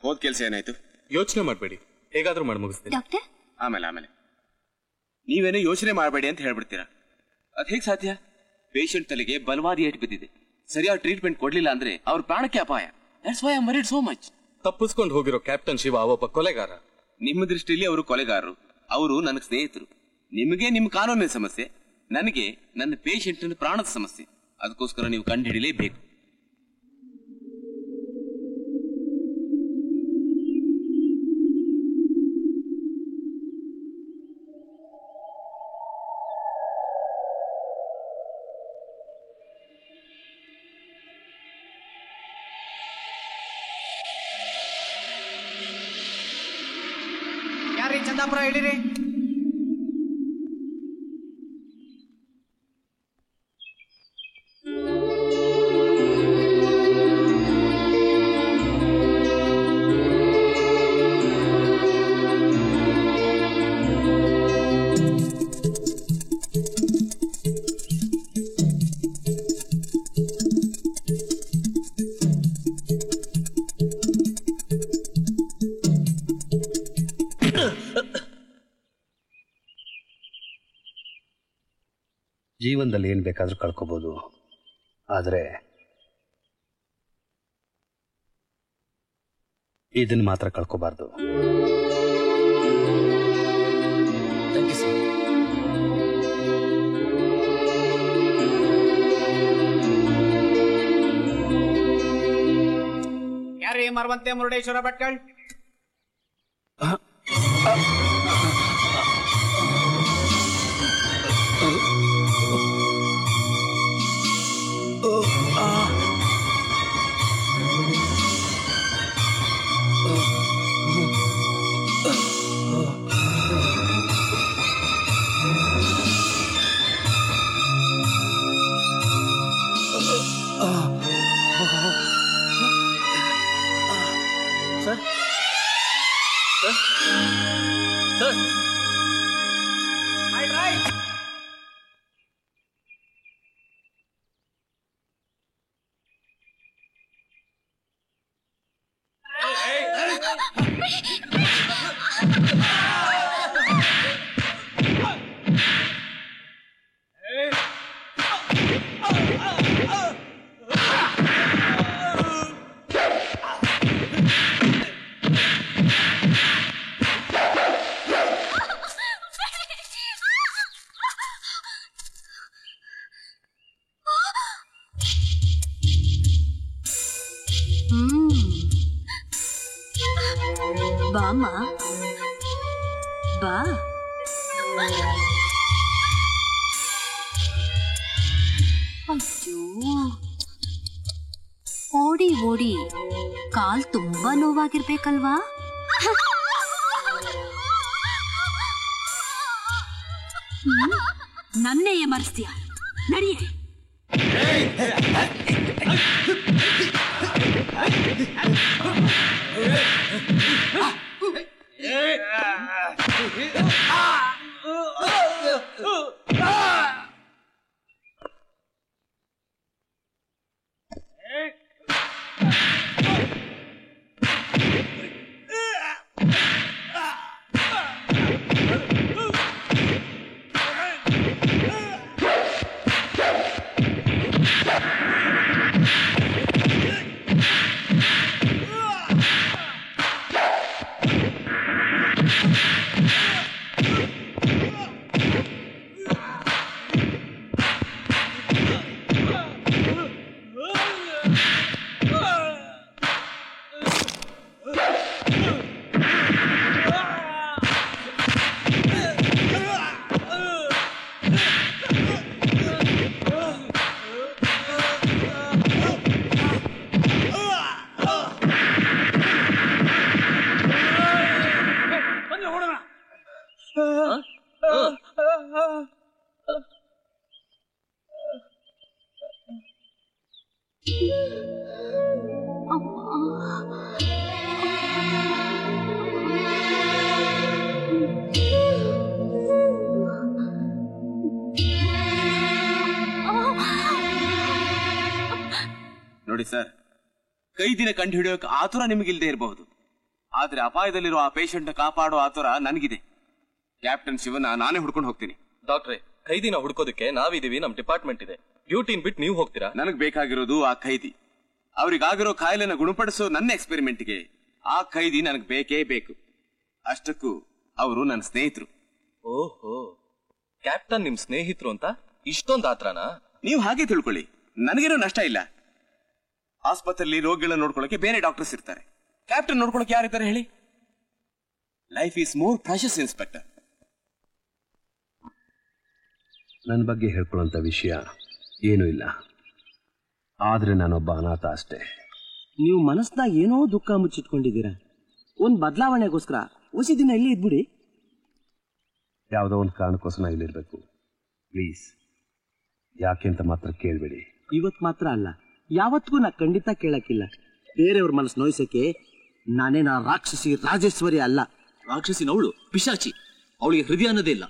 ಹೋದ್ ಕೆಲಸ ಏನಾಯ್ತು? ಯೋಚನೆ ಮಾಡಬೇಡಿ, ಹೇಗಾದ್ರೂ ಮಾಡಿ ಮುಗಿಸ್ತೀನಿ. ಡಾಕ್ಟರ್, ಆಮೇಲೆ ನೀವೇನೋ ಯೋಚನೆ ಮಾಡಬೇಡಿ ಅಂತ ಹೇಳ್ಬಿಡ್ತೀರಾ. ಅದ್ ಹೇಗ್ ಸಾಧ್ಯ? ಪೇಷಂಟ್ ತಲೆಗೆ ಬಲವಾದ ಏಟು ಬಿದ್ದಿದೆ. ಸರಿಯಾದ ಟ್ರೀಟ್ಮೆಂಟ್ ಕೊಡ್ಲಿಲ್ಲ ಅಂದ್ರೆ ಅವ್ರ ಪ್ರಾಣಕ್ಕೆ ಅಪಾಯ. That's why I am worried so much. ತಪ್ಪಿಸ್ಕೊಂಡು ಹೋಗಿರೋ ಕ್ಯಾಪ್ಟನ್ ಶಿವ ಒಬ್ಬ ಕೊಲೆಗಾರ. ನಿಮ್ಮ ದೃಷ್ಟಿಯಲ್ಲಿ ಅವರು ಕೊಲೆಗಾರರು, ಅವರು ನನ್ನ ಸ್ನೇಹಿತರು. ನಿಮಗೆ ನಿಮ್ಮ ಕಾನೂನಿನ ಸಮಸ್ಯೆ, ನನಗೆ ನನ್ನ ಪೇಷಂಟ್ ಪ್ರಾಣದ ಸಮಸ್ಯೆ. ಅದಕ್ಕೋಸ್ಕರ ನೀವು ಕಂಡು ಹಿಡಿಲೇಬೇಕು. ಯಾರೀ ಚಂದಾಪುರ ಹೇಳಿರಿ? ಜೀವನದಲ್ಲಿ ಏನು ಬೇಕಾದರೂ ಕಳ್ಕೋಬೋದು, ಆದರೆ ಇದನ್ನು ಮಾತ್ರ ಕಳ್ಕೋಬಾರ್ದು. ಯಾರೀ ಮರವಂತೆ ಮುರುಡೇಶ್ವರ ಭಟ್ಕಳ್? ಬಾಮ್ಮ ಬಾ. ಅಯ್ಯೋ, ಓಡಿ ಓಡಿ ಕಾಲ್ ತುಂಬಾ ನೋವಾಗಿರ್ಬೇಕಲ್ವಾ? ನನ್ನೇ ಮರೆಸ್ತೀಯ, ನಡಿಯೇ. ನೋಡಿ ಸರ್, ಕೈದಿನ ಕಂಡು ಹಿಡಿಯೋಕೆ ಆತುರ ನಿಮಗಿಲ್ದೇ ಇರಬಹುದು, ಆದ್ರೆ ಅಪಾಯದಲ್ಲಿರೋ ಆ ಪೇಷಂಟ್ ಕಾಪಾಡೋ ಆತುರ ನನಗಿದೆ. ಕ್ಯಾಪ್ಟನ್ ಶಿವನ ನಾನೇ ಹುಡ್ಕೊಂಡು ಹೋಗ್ತೀನಿ. ಡಾಕ್ಟ್ರೆ, ಖೈದಿನ ಹುಡ್ಕೋದಕ್ಕೆ ನಾವಿದೀವಿ, ನಮ್ ಡಿಪಾರ್ಟ್ಮೆಂಟ್ ಇದೆ. ಡ್ಯೂಟಿನ್ ಬಿಟ್ಟು ನೀವು ಹೋಗ್ತೀರಾ? ನನಗ್ ಬೇಕಾಗಿರೋದು ಆ ಖೈದಿ. ಅವ್ರಿಗಾಗಿರೋ ಕಾಯಿಲೆನ ಗುಣಪಡಿಸೋ ನನ್ನ ಎಕ್ಸ್ಪೆರಿಮೆಂಟ್ಗೆ ಆ ಖೈದಿ ನನಗ್ ಬೇಕೇ ಬೇಕು. ಅಷ್ಟಕ್ಕೂ ಅವರು ನನ್ನ ಸ್ನೇಹಿತರು. ಓಹೋ, ಕ್ಯಾಪ್ಟನ್ ನಿಮ್ ಸ್ನೇಹಿತರು ಅಂತ ಇಷ್ಟೊಂದು ಆತ್ರನಾ? ನೀವು ಹಾಗೆ ತಿಳ್ಕೊಳ್ಳಿ, ನನಗೇನೋ ನಷ್ಟ ಇಲ್ಲ. ಆಸ್ಪತ್ರೆಯಲ್ಲಿ ರೋಗಿಗಳನ್ನ ನೋಡ್ಕೊಳ್ಳೋಕೆ ಬೇರೆ ಡಾಕ್ಟರ್ಸ್ ಇರ್ತಾರೆ, ಕ್ಯಾಪ್ಟನ್ ನೋಡ್ಕೊಳ್ಳೋಕೆ ಯಾರಿದ್ದಾರೆ ಹೇಳಿ? Life is more precious inspector. ನನ್ನ ಬಗ್ಗೆ ಹೇಳ್ಕೊಳ್ಳೋಂಥ ವಿಷಯ ಏನೂ ಇಲ್ಲ, ಆದರೆ ನಾನೊಬ್ಬ ಅನಾಥ ಅಷ್ಟೇ. ನೀವು ಮನಸ್ನಾಗ ಏನೋ ದುಃಖ ಮುಚ್ಚಿಟ್ಕೊಂಡಿದ್ದೀರಾ. ಒಂದು ಬದಲಾವಣೆಗೋಸ್ಕರ ಉಸಿ ದಿನ ಇಲ್ಲಿ ಇದ್ಬಿಡಿ. ಯಾವುದೋ ಒಂದು ಕಾರಣಕ್ಕೋಸ್ಕರ ಇಲ್ಲಿರ್ಬೇಕು. ಪ್ಲೀಸ್, ಯಾಕೆ ಅಂತ ಮಾತ್ರ ಕೇಳಬೇಡಿ. ಇವತ್ತು ಮಾತ್ರ ಅಲ್ಲ, ಯಾವತ್ತಿಗೂ ನಾ ಖಂಡಿತ ಕೇಳಕ್ಕಿಲ್ಲ. ಬೇರೆಯವ್ರ ಮನಸ್ಸು ನೋಯಿಸಕ್ಕೆ ನಾನೇನ ರಾಕ್ಷಸಿ ರಾಜೇಶ್ವರಿ ಅಲ್ಲ. ರಾಕ್ಷಸಿನವಳು ಪಿಶಾಚಿ, ಅವಳಿಗೆ ಹೃದಯ ಅನ್ನೋದೇ ಇಲ್ಲ.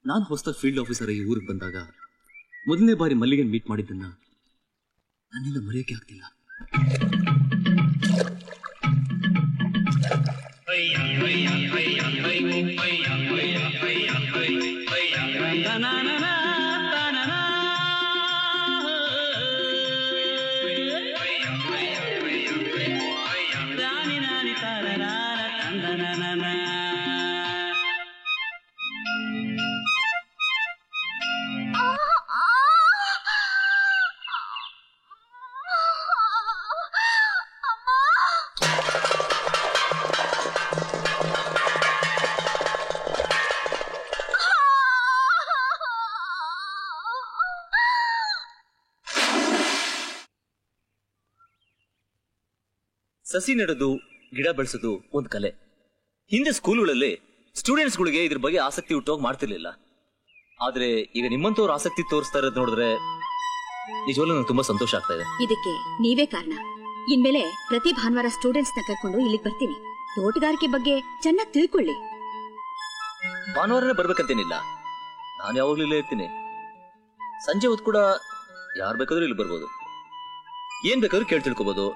ನಾನು ಹೊಸದಾಗಿ ಫೀಲ್ಡ್ ಆಫೀಸರ್ ಈ ಊರಿಗೆ ಬಂದಾಗ ಮೊದಲನೇ ಬಾರಿ ಮಲ್ಲಿಗೆನ್ ಮೀಟ್ ಮಾಡಿದ್ದನ್ನ ನನ್ನಿಂದ ಮರೆಯೋಕೆ ಆಗ್ತಿಲ್ಲ. ಸಸಿ ನೆಡೋದು, ಗಿಡ ಬೆಳೆಸೋದು ಒಂದು ಕಲೆ. ಹಿಂದೆ ಸ್ಕೂಲ್ಗಳಲ್ಲಿ ಸ್ಟೂಡೆಂಟ್ಸ್ಗಳಿಗೆ ಇದ್ರ ಬಗ್ಗೆ ಆಸಕ್ತಿ ಹುಟ್ಟೋಗಿ ಮಾಡ್ತಿರ್ಲಿಲ್ಲ. ಆದ್ರೆ ಈಗ ನಿಮ್ಮಂತವ್ರು ಆಸಕ್ತಿ ತೋರಿಸ್ತಾ ಇರೋದು ನೋಡಿದ್ರೆ ನಿಜವಾಗ್ಲೂ ನಂಗೆ ತುಂಬಾ ಸಂತೋಷ ಆಗ್ತಾ ಇದೆ. ಇದಕ್ಕೆ ನೀವೇ ಕಾರಣ. ಇನ್ಮೇಲೆ ಪ್ರತಿ ಭಾನುವಾರ ಸ್ಟೂಡೆಂಟ್ಸ್ ನ ಕರ್ಕೊಂಡು ಇಲ್ಲಿಗೆ ಬರ್ತೀನಿ. ತೋಟಗಾರಿಕೆ ಬಗ್ಗೆ ಚೆನ್ನಾಗಿ ತಿಳ್ಕೊಳ್ಳಿ. ಭಾನುವಾರನೇ ಬರ್ಬೇಕಂತೇನಿಲ್ಲ, ನಾನು ಯಾವಾಗ್ಲೂ ಇಲ್ಲೇ ಇರ್ತೀನಿ. ಸಂಜೆ ಹೊತ್ತು ಕೂಡ ಯಾರು ಬೇಕಾದ್ರೂ ಇಲ್ಲಿ ಬರ್ಬೋದು, ಏನ್ ಬೇಕಾದ್ರೂ ಕೇಳಿ ತಿಳ್ಕೊಬಹುದು.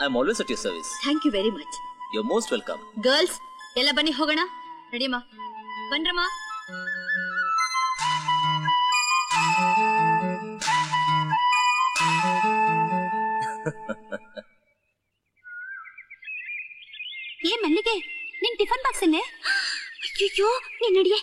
I am always at your service. Thank you very much. You are most welcome. Girls ಎಲ್ಲ ಬನ್ನಿ, ಹೋಗೋಣ. ನಡಿಯಮ್ಮ, ಬನ್ರಮ್ಮ. ಏ ಮಲ್ಲಿಗೆ, ನಿನ್ ಟಿಫನ್ ಬಾಕ್ಸ್ ಅಲ್ಲೇ? ಅಯ್ಯೋ, ನೀನ್ ನಡಿಯೇ.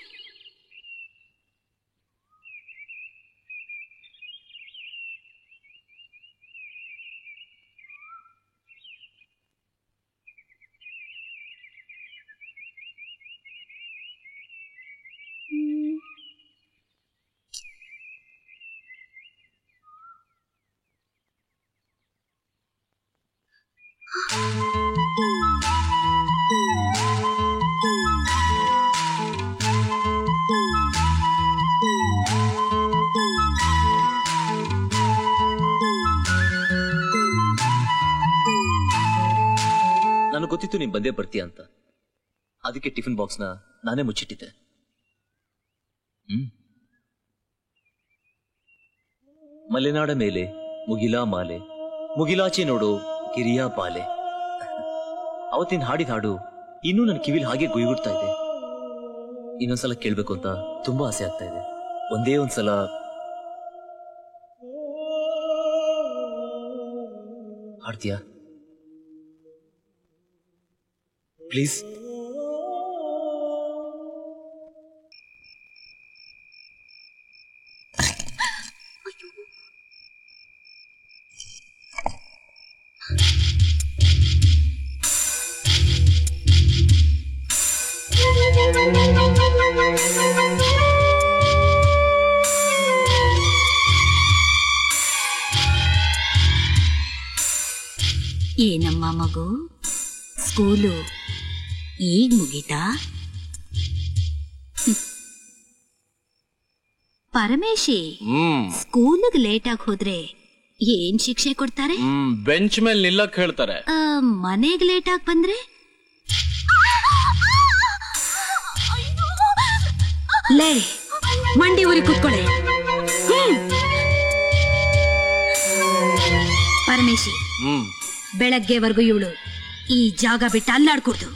ನನಗೆ ಗೊತ್ತಿತ್ತು ನೀನ್ ಬಂದೇ ಬರ್ತೀಯ ಅಂತ, ಅದಕ್ಕೆ ಟಿಫಿನ್ ಬಾಕ್ಸ್ ನ ನಾನೇ ಮುಚ್ಚಿಟ್ಟಿದ್ದೆ. ಮಲೆನಾಡ ಮೇಲೆ ಮುಗಿಲಾ ಮಾಲೆ, ಮುಗಿಲಾಚೆ ನೋಡು ಗಿರಿಯ ಬಾಲೆ. ಅವತ್ತಿನ ಹಾಡಿದ ಹಾಡು ಇನ್ನೂ ನನ್ನ ಕಿವಿಲ್ ಹಾಗೆ ಗುಯ್ಗುಡ್ತಾ ಇದೆ. ಇನ್ನೊಂದ್ಸಲ ಕೇಳ್ಬೇಕು ಅಂತ ತುಂಬಾ ಆಸೆ ಆಗ್ತಾ ಇದೆ. ಒಂದೇ ಒಂದ್ಸಲ ಹಾಡ್ತೀಯಾ ಪ್ಲೀಸ್? ಏನಮ್ಮ ಮಗು, ಸ್ಕೂಲು ಈಗ ಮುಗೀತಾ? ಪರಮೇಶಿ, ಸ್ಕೂಲಿಗೆ ಲೇಟ್ ಆಗಿ ಹೋದ್ರೆ ಏನ್ ಶಿಕ್ಷೆ ಕೊಡ್ತಾರೆ? ಬೆಂಚ್ ಮೇಲೆ ನಿಲ್ಲಕ್ ಹೇಳ್ತಾರೆ. ಮನೆಗ್ ಲೇಟ್ ಆಗಿ ಬಂದ್ರೆ? ಲೇ, ಮಂಡಿ ಊರಿ ಕೂತ್ಕೊಳ್ಳೆ. ಪರಮೇಶಿ, ಬೆಳಗ್ಗೆವರೆಗೂ ಇವಳು ಈ ಜಾಗ ಬಿಟ್ಟು ಅಲ್ಲಾಡ್ಕೊಡ್ದು.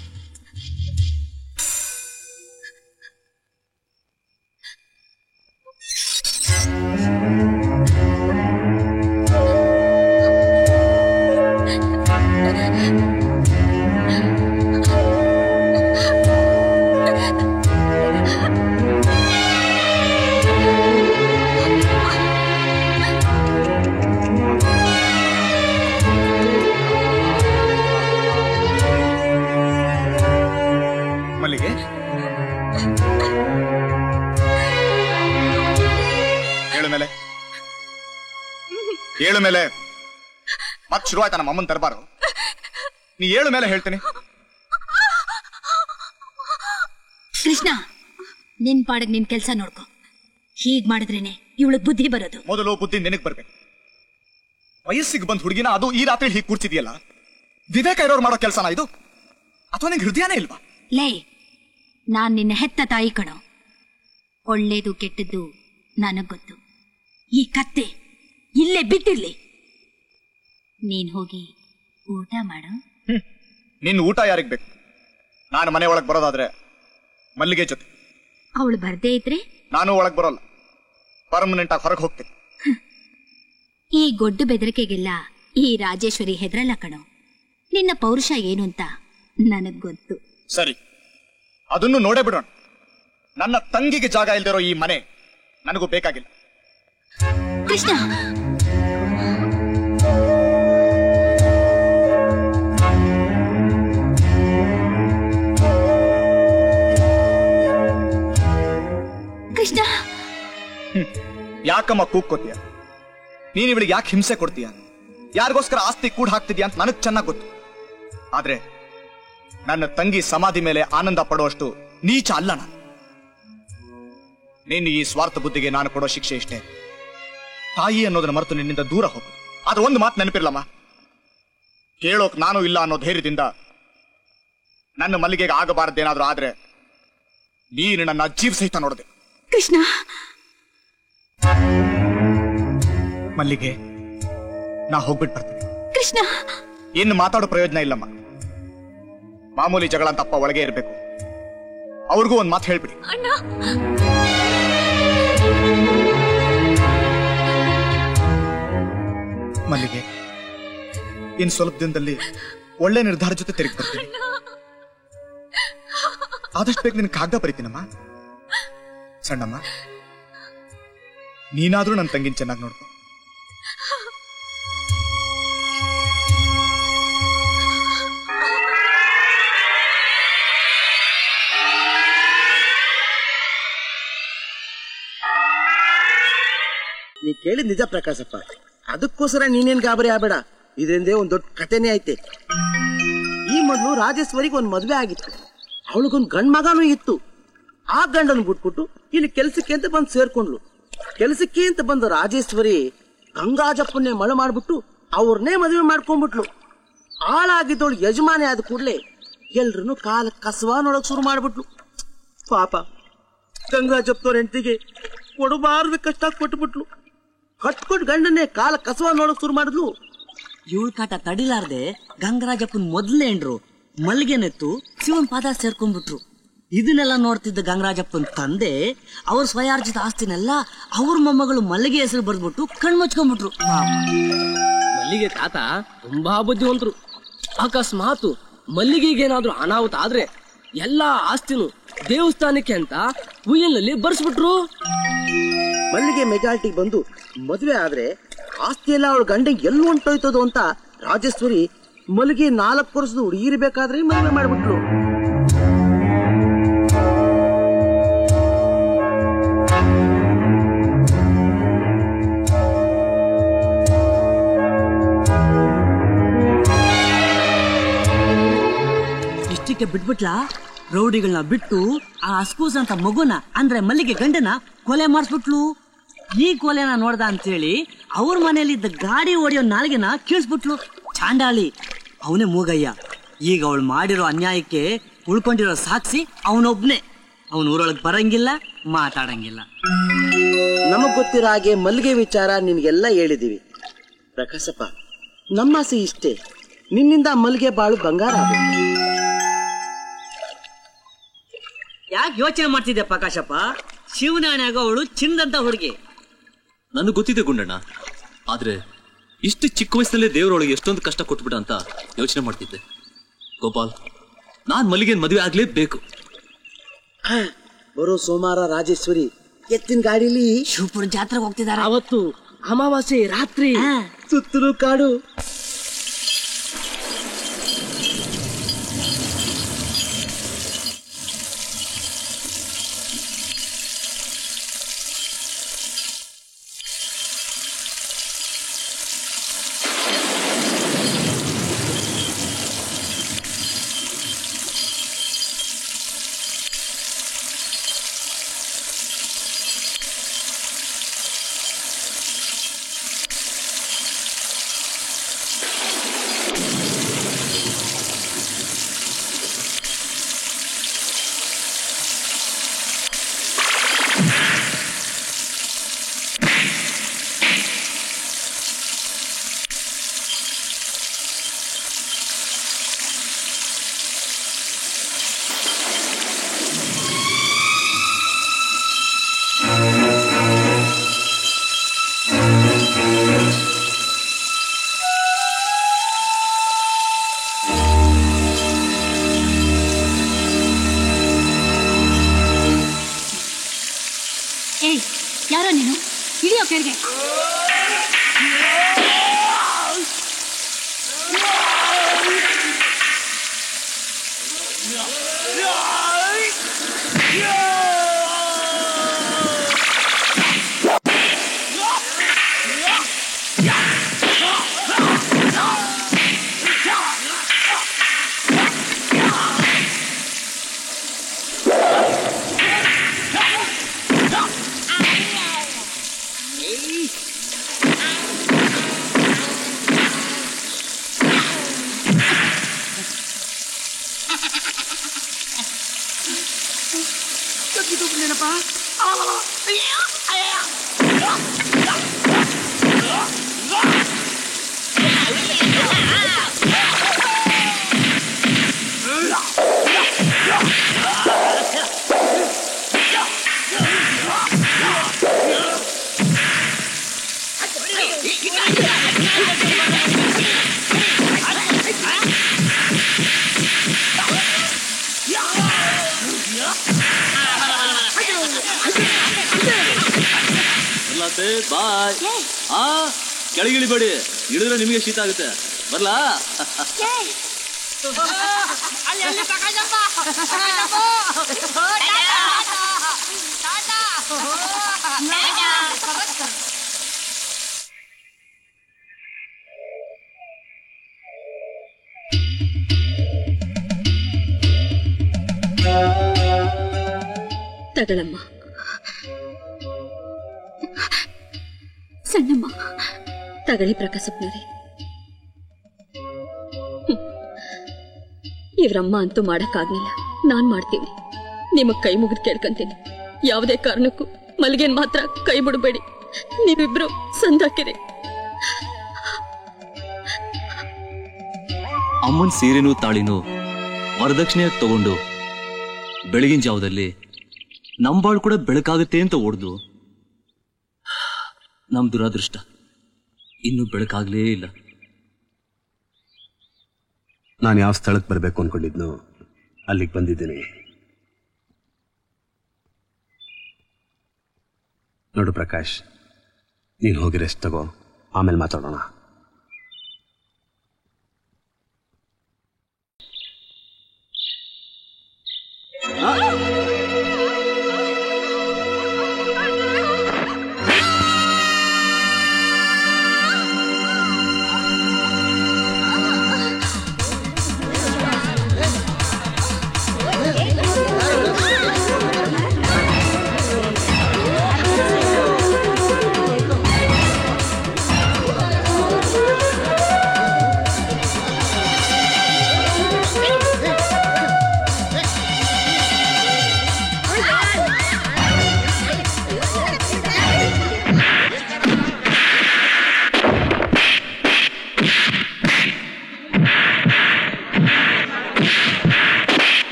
ಮಲ್ಲಿಗೆ, ಏಳು ಮೇಲೆ ಮತ್ ಶುರುವಾಯ್ತಾ ನಮ್ಮ ಅಮ್ಮನ ದರ್ಬಾರು? ನೀ ಏಳು ಮೇಲೆ ಹೇಳ್ತೀನಿ. ಕೃಷ್ಣ, ನಿನ್ ಪಾಡಗ್ ನಿನ್ ಕೆಲ್ಸ ನೋಡ್ಕೊ. ಹೀಗ್ ಮಾಡಿದ್ರೇನೆ ಇವಳಗ್ ಬುದ್ಧಿ ಬರೋದು. ಮೊದಲು ಬುದ್ಧಿ ನಿನಗ್ ಬರ್ಬೇಕು. ವಯಸ್ಸಿಗೆ ಬಂದ್ ಹುಡುಗಿನ ಅದು ಈ ರಾತ್ರಿ ಹೀಗೆ ಕೂರ್ತಿದ್ಯಲ್ಲ, ವಿವೇಕ ಇರೋರು ಮಾಡೋ ಕೆಲ್ಸನ ಇದು? ಅಥವಾ ನಿಂಗೆ ಹೃದಯನೇ ಇಲ್ವಾ? ಲೇ, ನಾನ್ ನಿನ್ನ ಹೆತ್ತ ತಾಯಿ ಕಣೋ. ಒಳ್ಳೇದು ಕೆಟ್ಟದ್ದು ನನಗ್ ಗೊತ್ತು. ಈ ಕತ್ತೆ ಇಲ್ಲೇ ಬಿಟ್ಟಿರ್ಲಿ. ನೀನ್ ಹೋಗಿ ಊಟ ಮಾಡು. ನಿನ್ ಊಟ ಯಾರಿಗ್ ಬೇಕು? ನಾನು ಮನೆ ಒಳಗ್ ಬರೋದಾದ್ರೆ ಮಲ್ಲಿಗೆ ಜೊತೆ. ಅವಳು ಬರ್ದೇ ಇದ್ರೆ ನಾನು ಒಳಗ್ ಬರೋಲ್ಲ, ಪರ್ಮನೆಂಟ್ ಆಗಿ ಹೊರಗೆ ಹೋಗ್ತೀನಿ. ಈ ಗೊಡ್ಡು ಬೆದರಿಕೆಗೆಲ್ಲ ಈ ರಾಜೇಶ್ವರಿ ಹೆದರಲ್ಲ ಕಣೋ. ನಿನ್ನ ಪೌರುಷ ಏನು ಅಂತ ನನಗ್ ಗೊತ್ತು. ಸರಿ, ಅದನ್ನು ನೋಡೇ ಬಿಡೋಣ. ನನ್ನ ತಂಗಿಗೆ ಜಾಗ ಇಲ್ದಿರೋ ಈ ಮನೆ ನನಗೂ ಬೇಕಾಗಿಲ್ಲ. ಕೃಷ್ಣ, ಕೃಷ್ಣ, ಯಾಕಮ್ಮ ಕೂಗ್ಕೋತೀಯ? ನೀನ್ ಇವಳಿಗೆ ಯಾಕೆ ಹಿಂಸೆ ಕೊಡ್ತೀಯ? ಯಾರಿಗೋಸ್ಕರ ಆಸ್ತಿ ಕೂಡ ಹಾಕ್ತಿದ್ಯಾ ಅಂತ ನನಗ್ ಚೆನ್ನಾಗ್ ಗೊತ್ತು. ಆದ್ರೆ ನನ್ನ ತಂಗಿ ಸಮಾಧಿ ಮೇಲೆ ಆನಂದ ಪಡುವಷ್ಟು ನೀಚ ಅಲ್ಲ ನಾನು. ನೀನು ಈ ಸ್ವಾರ್ಥ ಬುದ್ಧಿಗೆ ನಾನು ಕೊಡೋ ಶಿಕ್ಷೆ ಇಷ್ಟೇ. ತಾಯಿ ಅನ್ನೋದನ್ನ ಮರೆತು ನಿನ್ನಿಂದ ದೂರ ಹೋಗು. ಆದ್ರೆ ಒಂದು ಮಾತು ನೆನಪಿರ್ಲಮ್ಮ, ಕೇಳೋಕ್ ನಾನು ಇಲ್ಲ ಅನ್ನೋ ಧೈರ್ಯದಿಂದ ನನ್ನ ಮಲ್ಲಿಗೆಗೆ ಆಗಬಾರದೇನಾದ್ರೂ ಆದ್ರೆ ನೀನು ನನ್ನ ಜೀವ ಸಹಿತ ನೋಡದೆ. ಕೃಷ್ಣ, ಮಲ್ಲಿಗೆ, ನಾ ಹೋಗ್ಬಿಟ್ಟು ಬರ್ತೀನಿ. ಕೃಷ್ಣ, ಇನ್ನು ಮಾತಾಡೋ ಪ್ರಯೋಜನ ಇಲ್ಲಮ್ಮ. ಮಾಮೂಲಿ ಜಗಳ ಅಂತ ಅಪ್ಪ ಒಳಗೆ ಇರಬೇಕು. ಅವ್ರಿಗೂ ಒಂದ್ ಮಾತು ಹೇಳ್ಬಿಡಿ. ಮಲ್ಲಿಗೆ, ಇನ್ ಸ್ವಲ್ಪ ದಿನದಲ್ಲಿ ಒಳ್ಳೆ ನಿರ್ಧಾರ ಜೊತೆ ತಿರುಗಿ ಬರ್ತೀನಿ. ಆದಷ್ಟು ಬೇಗ ನಿನ್ ಕಾಗ್ದ ಬರೀತೀನಮ್ಮ. ಸಣ್ಣಮ್ಮ, ನೀನಾದ್ರೂ ನನ್ನ ತಂಗಿನ ಚೆನ್ನಾಗಿ ನೋಡ್ಕೊ. ನೀ ಕೇಳಿದ್ ನಿಜ ಪ್ರಕಾಶಪ್ಪ. ಅದಕ್ಕೋಸ್ಕರ ನೀನೇನ್ ಗಾಬರಿ ಆಗಬೇಡ. ಇದರಿಂದ ಒಂದ್ ದೊಡ್ಡ ಕಥೆನೇ ಐತೆ. ಈ ಮೊದಲು ರಾಜೇಶ್ವರಿಗೆ ಒಂದ್ ಮದ್ವೆ ಆಗಿತ್ತು. ಅವಳಿಗೊಂದ್ ಗಂಡ್ ಮಗನೂ ಇತ್ತು. ಆ ಗಂಡನ್ ಬಿಟ್ಬಿಟ್ಟು ಇಲ್ಲಿ ಕೆಲ್ಸಕ್ಕೆ ಅಂತ ಬಂದು ಸೇರ್ಕೊಂಡ್ಲು. ಕೆಲ್ಸಕ್ಕೆ ಅಂತ ಬಂದ ರಾಜೇಶ್ವರಿ ಗಂಗಾಜಪ್ಪನ್ನೇ ಮಳೆ ಮಾಡ್ಬಿಟ್ಟು ಅವ್ರನ್ನೇ ಮದುವೆ ಮಾಡ್ಕೊಂಡ್ಬಿಟ್ಲು. ಹಾಳಾಗಿದ್ದವಳು ಯಜಮಾನಿ ಆದ ಕೂಡ್ಲೆ ಎಲ್ರನ್ನು ಕಾಲ ಕಸವ ನೋಡಕ್ ಶುರು ಮಾಡ್ಬಿಟ್ಲು. ಪಾಪ ಗಂಗಾಜಪ್ಪನವ್ರ ಹೆಂಡತಿಗೆ ಕೊಡಬಾರ್ದು ಕಷ್ಟ ಕೊಟ್ಬಿಟ್ಲು. ಕಟ್ಕೊಟ್ ಗಂಡನ್ನೇ ಕಾಲ ಕಸವ ನೋಡಕ್ ಶುರು ಮಾಡಿದ್ಲು. ಇವಳು ಕಾಟ ತಡಿಲಾರ್ದೆ ಗಂಗರಾಜಪ್ಪನ್ ಮೊದ್ಲೇ ಎಂಡ್ರು ಮಲ್ಲಿಗೆನೆತ್ತು ಶಿವನ್ ಪಾದ ಸೇರ್ಕೊಂಡ್ಬಿಟ್ರು. ಇದನ್ನೆಲ್ಲ ನೋಡ್ತಿದ್ದ ಗಂಗರಾಜಪ್ಪನ್ ತಂದೆ ಅವ್ರ ಸ್ವಯಾರ್ಜಿತ ಆಸ್ತಿನೆಲ್ಲ ಅವ್ರ ಮೊಮ್ಮಗಳು ಮಲ್ಲಿಗೆ ಹೆಸರು ಬರ್ದ್ಬಿಟ್ಟು ಕಣ್ಮುಚ್ಕೊಂಡ್ಬಿಟ್ರು. ಮಲ್ಲಿಗೆ ತಾತ ತುಂಬಾ ಬುದ್ಧಿವಂತರು. ಅಕಸ್ಮಾತ್ ಮಲ್ಲಿಗೆಗೇನಾದ್ರೂ ಅನಾಹುತ ಆದ್ರೆ ಎಲ್ಲಾ ಆಸ್ತಿನೂ ದೇವಸ್ಥಾನಕ್ಕೆ ಅಂತ ಉಯ್ಯಲಲ್ಲಿ ಬರ್ಸ್ಬಿಟ್ರು. ಮಲ್ಲಿಗೆ ಮೆಜಾರಿಟಿಗೆ ಬಂದು ಮದುವೆ ಆದ್ರೆ ಆಸ್ತಿ ಎಲ್ಲ ಅವಳ ಗಂಡ ಎಲ್ಲಿ ಹೊಂಟೋಯ್ತದೋ ಅಂತ ರಾಜೇಶ್ವರಿ ಮಲ್ಲಿಗೆ 4 ವರ್ಷದ ಹುಡುಗಿರ್ಬೇಕಾದ್ರೆ ಮದುವೆ ಮಾಡ್ಬಿಟ್ಲು. ಇಷ್ಟಕ್ಕೆ ಬಿಟ್ಬಿಟ್ಲಾ ರೌಡಿಗಳನ್ನ ಬಿಟ್ಟು ಆ ಅಸ್ಕೂಸ್ ಅಂತ ಮಗುನ ಅಂದ್ರೆ ಮಲ್ಲಿಗೆ ಗಂಡನ ಕೊಲೆ ಮಾಡಿಸ್ಬಿಟ್ಲು. ಈ ಕೊಲೆನ ನೋಡ್ದ ಅಂತೇಳಿ ಅವ್ರ ಮನೆಯಲ್ಲಿದ್ದ ಗಾಡಿ ಓಡಿಯೋ ನಾಲ್ಗೆನ ಕೀಳ್ಸ್ಬಿಟ್ಲು. ಚಾಂಡಾಳಿ ಅವನೇ ಮೂಗಯ್ಯ. ಈಗ ಅವಳು ಮಾಡಿರೋ ಅನ್ಯಾಯಕ್ಕೆ ಉಳ್ಕೊಂಡಿರೋ ಸಾಕ್ಷಿ ಅವನೊಬ್ನೇ. ಅವನ ಊರೊಳಗೆ ಬರಂಗಿಲ್ಲ, ಮಾತಾಡಂಗಿಲ್ಲ. ನಮಗ್ ಗೊತ್ತಿರೋ ಹಾಗೆ ಮಲ್ಲಿಗೆ ವಿಚಾರ ನಿನ್ಗೆಲ್ಲ ಹೇಳಿದೀವಿ. ಪ್ರಕಾಶಪ್ಪ, ನಮ್ಮಾಸೆ ಇಷ್ಟೇ, ನಿನ್ನಿಂದ ಮಲ್ಲಿಗೆ ಬಾಳು ಬಂಗಾರ ಆಗುತ್ತೆ. ಯಾಕೆ ಯೋಚನೆ ಮಾಡ್ತಿದ್ದೆ ಪ್ರಕಾಶಪ್ಪ? ಶಿವನಾಣ್ಯಾಗ ಅವಳು ಚಿನ್ನದಂತ ಹುಡುಗಿ. ನನಗೆ ಗೊತ್ತಿದೆ ಗುಂಡಣ್ಣ, ಆದ್ರೆ ಇಷ್ಟು ಚಿಕ್ಕ ವಯಸ್ಸಲ್ಲೇ ದೇವರೊಳಗೆ ಎಷ್ಟೊಂದು ಕಷ್ಟ ಕೊಟ್ಬಿಡ ಅಂತ ಯೋಚನೆ ಮಾಡ್ತಿದ್ದೆ. ಗೋಪಾಲ್, ನಾನ್ ಮಲ್ಲಿಗೆನ್ ಮದುವೆ ಆಗ್ಲೇಬೇಕು. ಬರೋ ಸೋಮವಾರ ರಾಜೇಶ್ವರಿ ಎತ್ತಿನ ಗಾಡಿಲಿ ಶಿವಪುರ ಜಾತ್ರೆಗೆ ಹೋಗ್ತಿದ್ದಾರೆ. ಅವತ್ತು ಅಮಾವಾಸ್ಯೆ ರಾತ್ರಿ ಸುತ್ತಲೂ ಕಾಡು. ಏಯ್, ಯಾರೋ ನೀನು? ಇಳಿಯೋ ಕೆಳಗೆ. ಬಾಯ್. ಕೆಳಗಿಳಿಬೇಡಿ, ಇಳಿದ್ರೆ ನಿಮಗೆ ಶೀತ ಆಗುತ್ತೆ. ಬರ್ಲಾ? ತಗಳಮ್ಮ. ಸಣ್ಣಮ್ಮ ತಗಳಿ ಪ್ರಕಾಶಪ್ಪನವ್ರೆ. ಇವ್ರಮ್ಮ ಅಂತೂ ಮಾಡಕ್ಕಾಗ್ಲಿಲ್ಲ, ನಾನ್ ಮಾಡ್ತೀನಿ. ನಿಮಗ್ ಕೈ ಮುಗಿದು ಕೇಳ್ಕಂತೀನಿ, ಯಾವುದೇ ಕಾರಣಕ್ಕೂ ಮಲ್ಗೆನ್ ಮಾತ್ರ ಕೈ ಬಿಡಬೇಡಿ. ನೀವಿಬ್ರು ಸಂದಾಕಿರಿ. ಅಮ್ಮನ್ ಸೀರೆನೂ ತಾಳಿನೂ ವರದಕ್ಷಿಣೆ ತಗೊಂಡು ಬೆಳಗಿನ ಜಾವದಲ್ಲಿ ನಂಬಾಳು ಕೂಡ ಬೆಳಕಾಗುತ್ತೆ ಅಂತ ಓಡ್ದು ನಮ್ ದುರಾದೃಷ್ಟ ಇನ್ನೂ ಬೆಳಕಾಗ್ಲೇ ಇಲ್ಲ. ನಾನು ಯಾವ ಸ್ಥಳಕ್ಕೆ ಬರಬೇಕು ಅನ್ಕೊಂಡಿದ್ನೋ ಅಲ್ಲಿಗೆ ಬಂದಿದ್ದೀನಿ. ನೋಡು ಪ್ರಕಾಶ್, ನೀನು ಹೋಗಿ ರೆಸ್ಟ್ ತಗೋ, ಆಮೇಲೆ ಮಾತಾಡೋಣ.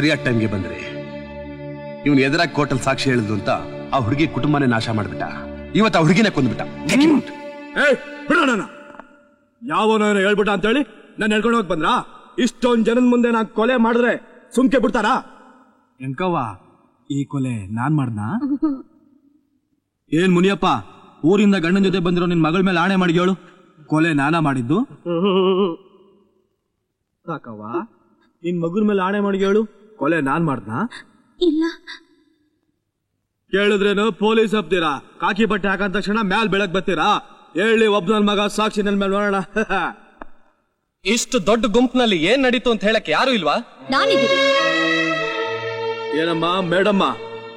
ಸರಿಯಾದ ಟೈಮ್ಗೆ ಬಂದ್ರಿ. ಇವನು ಎದುರಾಗಿ ಕೋರ್ಟಲ್ ಸಾಕ್ಷಿ ಹೇಳಿದ್ರು ಅಂತ ಆ ಹುಡುಗಿ ಕುಟುಂಬನೇ ನಾಶ ಮಾಡ್ಬಿಟ್ಟ. ಇವತ್ತು ಆ ಹುಡುಗಿನೇ ಕೊಂದ್ಬಿಟ್ಟ. ಬಿಡೋಣ, ಯಾವನೋ ಹೇಳ್ಬಿಟ್ಟ ಅಂತ ಹೇಳಿ ನಾನು ಹೇಳ್ಕೊಂಡು ಹೋಗಿ ಬಂದ್ರಾ? ಇಷ್ಟೊಂದ್ ಜನದ ಮುಂದೆ ನಾ ಕೊಲೆ ಮಾಡಿದ್ರೆ ಸುಮ್ಕೆ ಬಿಡ್ತಾರಾ? ಎಂಕವ್ವ, ಈ ಕೊಲೆ ನಾನ್ ಮಾಡ್ದಾ? ಏನ್ ಮುನಿಯಪ್ಪ, ಊರಿಂದ ಗಂಡನ ಜೊತೆ ಬಂದಿರೋ ನಿನ್ ಮಗಳ ಮೇಲೆ ಆಣೆ ಮಾಡಿ ಹೇಳು, ಕೊಲೆ ನಾನಾ ಮಾಡಿದ್ದು? ಸಾಕವ್ವ, ನಿನ್ ಮಗನ ಮೇಲೆ ಆಣೆ ಮಾಡಿ ಹೇಳು, ಕೊಲೆ ನಾನ್ ಮಾಡ್ದಾ? ಇಲ್ಲ. ಕೇಳಿದ್ರೇನು ಪೊಲೀಸ್ ಹಬ್ತೀರಾ? ಕಾಕಿ ಬಟ್ಟೆ ಹಾಕಂದ ತಕ್ಷಣ ಮ್ಯಾಲ್ ಬೆಳಕ್ ಬರ್ತೀರಾ? ಹೇಳಿ ಒಬ್ಬ ನನ್ ಮಗ ಸಾಕ್ಷಿ ನನ್ ಮೇಲೆ ನೋಡೋಣ. ಇಷ್ಟು ದೊಡ್ಡ ಗುಂಪಿನಲ್ಲಿ ಏನ್ ನಡೀತು ಅಂತ ಹೇಳಕ್ ಯಾರು ಇಲ್ವಾ? ಏನಮ್ಮ ಮೇಡಮ್ಮ,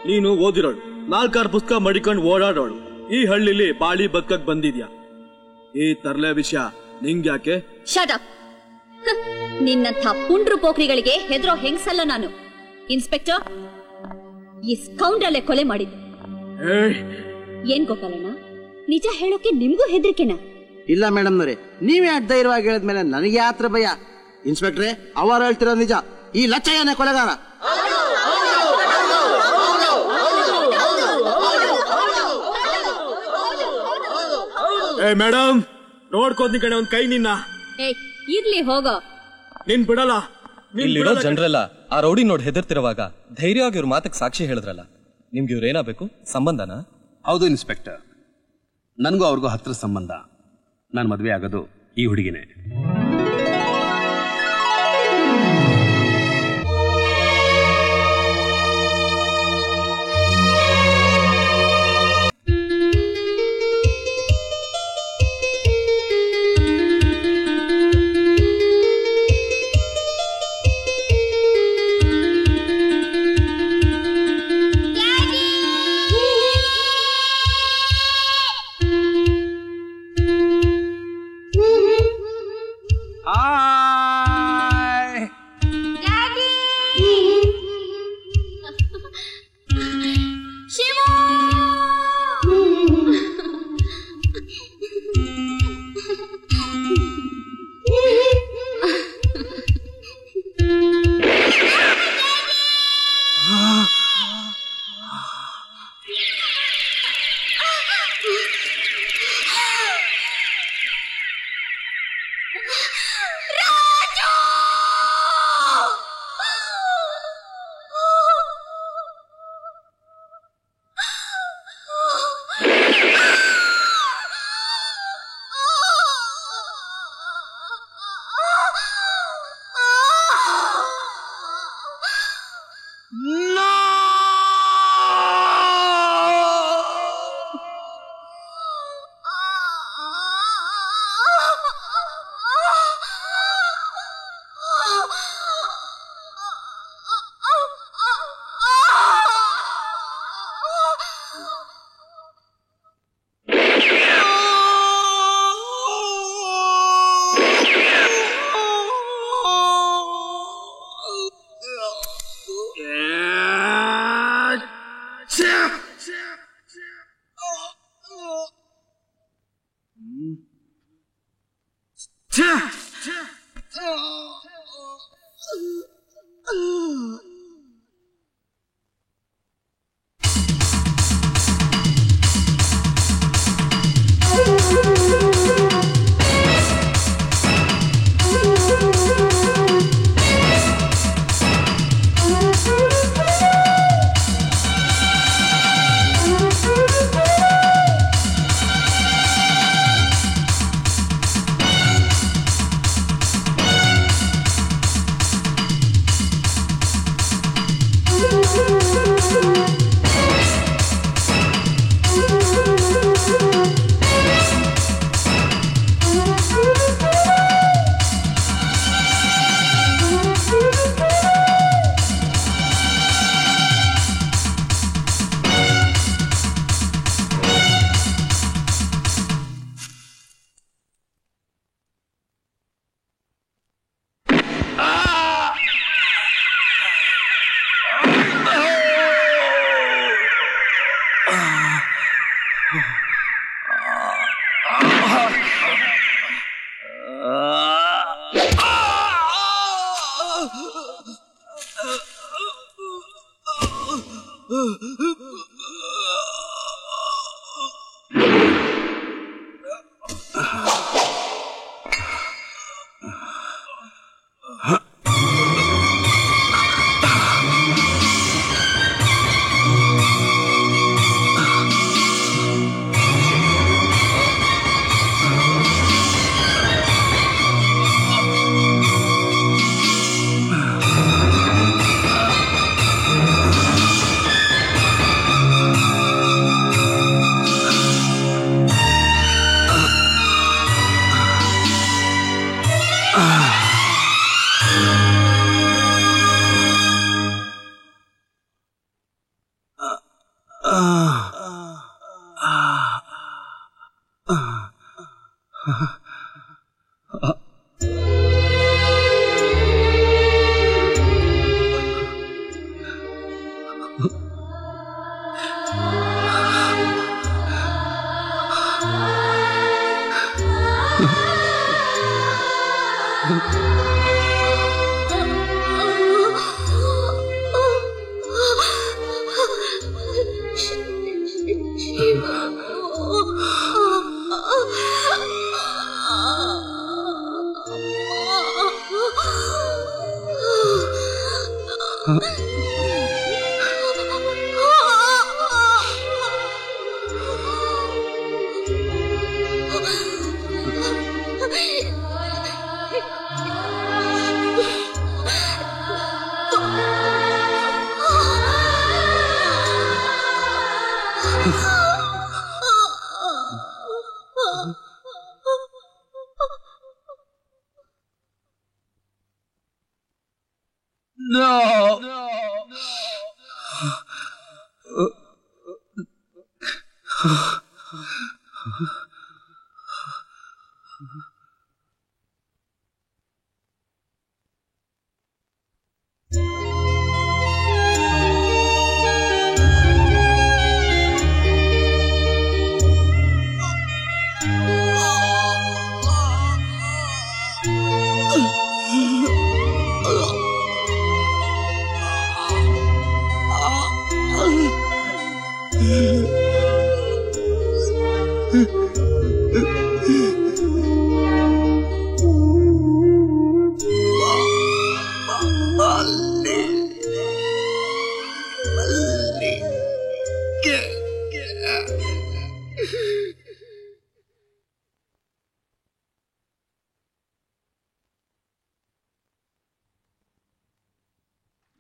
ನೀನು ಓದಿರೋಳು, 4-6 ಪುಸ್ತಕ ಮಡಿಕೊಂಡು ಓಡಾಡೋಳು, ಈ ಹಳ್ಳಿಲಿ ಬಾಳಿ ಬದುಕಕ್ ಬಂದಿದ್ಯಾ. ಈ ತರ್ಲೆ ವಿಷಯ ನಿಂಗ್ಯಾಕೆ? Shut up. ನಿನ್ನಂಥ ಪುಂಡ್ರು ಪೋಖ್ರಿಗಳಿಗೆ ಹೆದರೋ ಹೆಂಗ್ಸಲ್ಲ ನಾನು. ಇನ್ಸ್ಪೆಕ್ಟರ್, ಈ ಸ್ಕೌಂಡ್ರಲ್ಲೇ ಕೊಲೆ ಮಾಡಿದ್ದು. ಏನ್ ಗೋಪಾಲಣ್ಣ, ನಿಜ ಹೇಳೋಕೆ ನಿಮ್ಗೂ ಹೆದರಿಕೆನಾ? ಇಲ್ಲ ಮೇಡಮ್ನವ್ರೆ, ನೀವೇ ಧೈರ್ಯವಾಗಿ ಹೇಳಿದ್ಮೇಲೆ ನನಗೆ ಯಾತ್ರ ಭಯ? ಇನ್ಸ್ಪೆಕ್ಟ್ರೆ, ಅವರು ಹೇಳ್ತಿರೋ ನಿಜ, ಈ ಲಚ್ಚಯ್ಯನೇ ಕೊಲೆಗಾರ. ಏ ಮೇಡಮ್, ನೋಡ್ಕೋದ್ನಿ ಕಣೆ ಒಂದ್ ಕೈ ನಿನ್ನ. ಇರ್ಲಿ ಹೋಗೋ. ನಿನ್ ಬಿಡಲ್ಲ. ಇಲ್ಲಿರೋ ಜನರೆಲ್ಲ ಆ ರೌಡಿ ನೋಡಿ ಹೆದರ್ತಿರುವಾಗ ಧೈರ್ಯವಾಗಿ ಇವ್ರ ಮಾತಕ್ಕೆ ಸಾಕ್ಷಿ ಹೇಳಿದ್ರಲ್ಲ, ನಿಮ್ಗೆ ಇವ್ರೇನಾಗಬೇಕು? ಸಂಬಂಧನಾ? ಹೌದು ಇನ್ಸ್ಪೆಕ್ಟರ್, ನನಗೂ ಅವ್ರಿಗೂ ಹತ್ರ ಸಂಬಂಧ. ನಾನು ಮದುವೆ ಆಗೋದು ಈ ಹುಡುಗಿನೇ.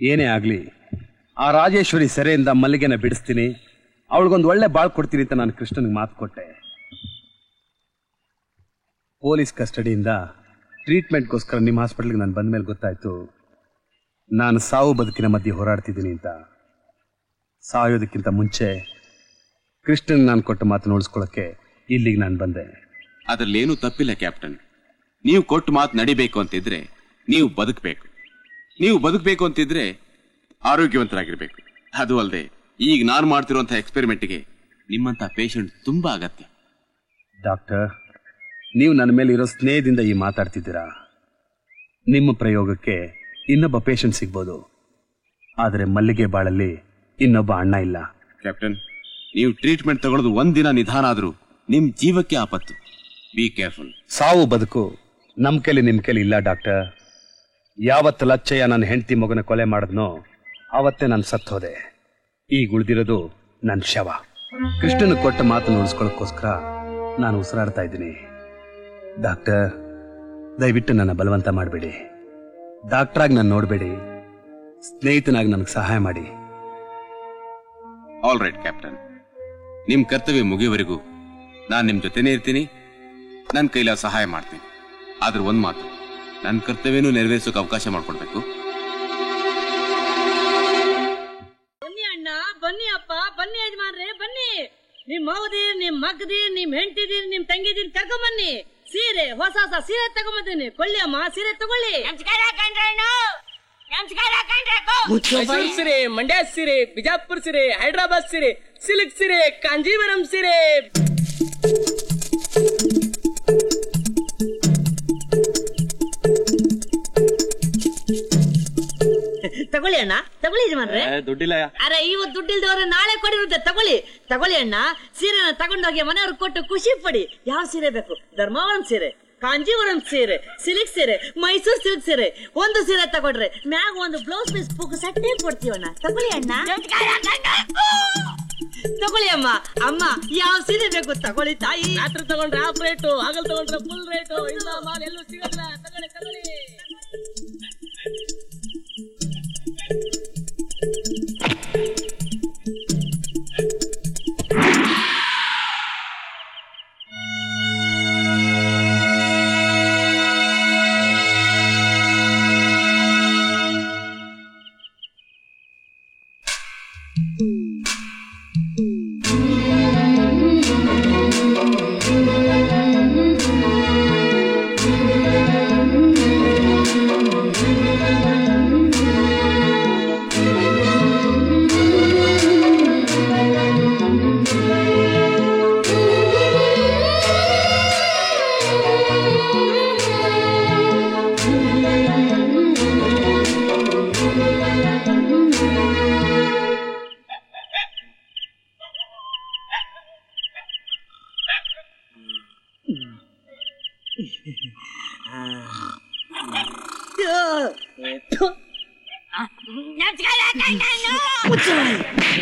ಏನೇ ಆಗ್ಲಿ ಆ ರಾಜೇಶ್ವರಿ ಸೆರೆಯಿಂದ ಮಲ್ಲಿಗೆನ ಬಿಡಿಸ್ತೀನಿ, ಅವಳಿಗೊಂದು ಒಳ್ಳೆ ಬಾಳ್ ಕೊಡ್ತೀನಿ ಅಂತ ನಾನು ಕೃಷ್ಣನಿಗೆ ಮಾತು ಕೊಟ್ಟೆ. ಪೊಲೀಸ್ ಕಸ್ಟಡಿಯಿಂದ ಟ್ರೀಟ್ಮೆಂಟ್ಗೋಸ್ಕರ ನಿಮ್ಮ ಹಾಸ್ಪಿಟ್ಲಿಗೆ ನಾನು ಬಂದ ಮೇಲೆ ಗೊತ್ತಾಯ್ತು ನಾನು ಸಾವು ಬದುಕಿನ ಮಧ್ಯೆ ಹೋರಾಡ್ತಿದ್ದೀನಿ ಅಂತ. ಸಾಯೋದಕ್ಕಿಂತ ಮುಂಚೆ ಕೃಷ್ಣನ್ ನಾನು ಕೊಟ್ಟ ಮಾತು ನೋಡಿಸ್ಕೊಳ್ಳೋಕ್ಕೆ ಇಲ್ಲಿಗೆ ನಾನು ಬಂದೆ. ಅದರಲ್ಲೇನೂ ತಪ್ಪಿಲ್ಲ ಕ್ಯಾಪ್ಟನ್. ನೀವು ಕೊಟ್ಟು ಮಾತು ನಡಿಬೇಕು ಅಂತಿದ್ರೆ ನೀವು ಬದುಕಬೇಕು. ನೀವು ಬದುಕಬೇಕು ಅಂತಿದ್ರೆ ಆರೋಗ್ಯವಂತರಾಗಿರ್ಬೇಕು. ಅದು ಅಲ್ಲದೆ ಈಗ ನಾನು ಮಾಡ್ತಿರುವಂತಹ ಎಕ್ಸ್ಪೆರಿಮೆಂಟ್ಗೆ ನಿಮ್ಮಂತ ಪೇಷಂಟ್ ತುಂಬಾ ಅಗತ್ಯ. ಡಾಕ್ಟರ್, ನೀವು ನನ್ನ ಮೇಲೆ ಇರೋ ಸ್ನೇಹದಿಂದ ಈ ಮಾತಾಡ್ತಿದ್ದೀರಾ. ನಿಮ್ಮ ಪ್ರಯೋಗಕ್ಕೆ ಇನ್ನೊಬ್ಬ ಪೇಷಂಟ್ ಸಿಗ್ಬೋದು, ಆದರೆ ಮಲ್ಲಿಗೆ ಬಾಳಲ್ಲಿ ಇನ್ನೊಬ್ಬ ಅಣ್ಣ ಇಲ್ಲ. ಕ್ಯಾಪ್ಟನ್, ನೀವು ಟ್ರೀಟ್ಮೆಂಟ್ ತಗೊಳ್ಳೋದು ಒಂದಿನ ನಿಧಾನ ಆದ್ರೂ ನಿಮ್ ಜೀವಕ್ಕೆ ಆಪತ್ತು. Be careful. ಸಾವು ಬದುಕು ನಮ್ಮ ಕೈಲಿ ನಿಮ್ಮ ಕೈಲಿ ಇಲ್ಲ ಡಾಕ್ಟರ್. ಯಾವತ್ತು ಲಚ್ಚಯ್ಯ ನನ್ನ ಹೆಂಡತಿ ಮಗನ ಕೊಲೆ ಮಾಡಿದ್ನೋ ಆವತ್ತೇ ನಾನು ಸತ್ತೋದೆ. ಈಗ ಉಳಿದಿರೋದು ನನ್ನ ಶವ. ಕೃಷ್ಣನ ಕೊಟ್ಟ ಮಾತು ನೋಡಿಸ್ಕೊಳ್ಳೋಕ್ಕೋಸ್ಕರ ನಾನು ಉಸಿರಾಡ್ತಾ ಇದ್ದೀನಿ. ಡಾಕ್ಟರ್, ದಯವಿಟ್ಟು ನನ್ನ ಬಲವಂತ ಮಾಡಬೇಡಿ. ಡಾಕ್ಟ್ರಾಗಿ ನಾನು ನೋಡಬೇಡಿ, ಸ್ನೇಹಿತನಾಗಿ ನನಗೆ ಸಹಾಯ ಮಾಡಿ. ಆಲ್ ರೈಟ್ ಕ್ಯಾಪ್ಟನ್, ನಿಮ್ ಕರ್ತವ್ಯ ಮುಗಿಯುವವರೆಗೂ ನಾನು ನಿಮ್ ಜೊತೆನೇ ಇರ್ತೀನಿ. ನನ್ನ ಕೈಲ ಸಹಾಯ ಮಾಡ್ತೀನಿ. ಆದ್ರೆ ಒಂದ್ ಮಾತು, ನನ್ನ ಕರ್ತವ್ಯನೂ ನೆರವೇರಿಸೋಕೆ ಅವಕಾಶ ಮಾಡ್ಕೊಡ್ಬೇಕು. ಬನ್ನಿ ಅಣ್ಣ, ಬನ್ನಿ ಅಪ್ಪ, ಬನ್ನಿ ಯಜಮಾನ್ರೆ, ಬನ್ನಿ. ನಿಮ್ ಮಗದೀರ್, ನಿಮ್ ಮಗದೀರ್, ನಿಮ್ ಹೆಂಡತಿದೀರ್, ನಿಮ್ ತಂಗಿದೀರ್ ಕರ್ಕೊಂಬನ್ನಿ. ಸೀರೆ, ಹೊಸ ಹೊಸ ಸೀರೆ ತಗೊಂಬಂದಿನಿ. ಕೊಳ್ಳಿ ಅಮ್ಮ, ಸೀರೆ ತಗೊಳ್ಳಿ. ಮೈಸೂರು ಸೀರೆ, ಮಂಡ್ಯ ಸೀರೆ, ಬಿಜಾಪುರ ಸೀರೆ, ಹೈದರಾಬಾದ್ ಸೀರೆ, ಸಿಲ್ಕ್ ಸೀರೆ, ಕಾಂಜೀವರಂ ಸೀರೆ. ತಗೊಳ್ಳಿ ಅಣ್ಣ, ತಗೊಳ್ಳಿ ಯಜಮಾನ್ರೆ. ದುಡ್ಡಿಲ್ಲ. ಅರೆ ಇವತ್ತು ದುಡ್ಡಿಲ್ದವ್ರೆ ನಾಳೆ ಕೊಡಿರುತ್ತೆ, ತಗೊಳ್ಳಿ ಅಣ್ಣ. ಸೀರೆನ ತಗೊಂಡೋಗಿ ಮನೆಯವ್ರಿಗೆ ಕೊಟ್ಟು ಖುಷಿ ಪಡಿ. ಯಾವ ಸೀರೆ ಬೇಕು? ಧರ್ಮಾವರಂ ಸೀರೆ, ಕಾಂಜೀವರಂ ಸೀರೆ, ಸಿಲ್ಕ್ ಸೀರೆ, ಮೈಸೂರು ಸಿಲ್ಕ್ ಸೀರೆ. ಒಂದು ಸೀರೆ ತಗೊಂಡ್ರೆ ಮ್ಯಾಗ ಒಂದು ಬ್ಲೌಸ್ ಪೀಸ್ ಸಟ್ಟೆ ಕೊಡ್ತೀವಣ್ಣ. ತಗೊಳ್ಳಿ ಅಣ್ಣ, ತಗೊಳ್ಳಿ ಅಮ್ಮ. ಅಮ್ಮ ಯಾವ ಸೀರೆ ಬೇಕು ತಗೊಳ್ಳಿ ತಾಯಿ. ರಾತ್ರಿ ತಗೊಂಡ್ರೆ ಹಾಫ್ ರೇಟು, ಹಗಲ್ ತಗೊಂಡ್ರೆ ಫುಲ್ ರೇಟು. ಇಲ್ಲ ಮಾಲ್ ಎಲ್ಲೂ ಸಿಗಲ್ಲ. ತಗೊಳ್ಳಿ.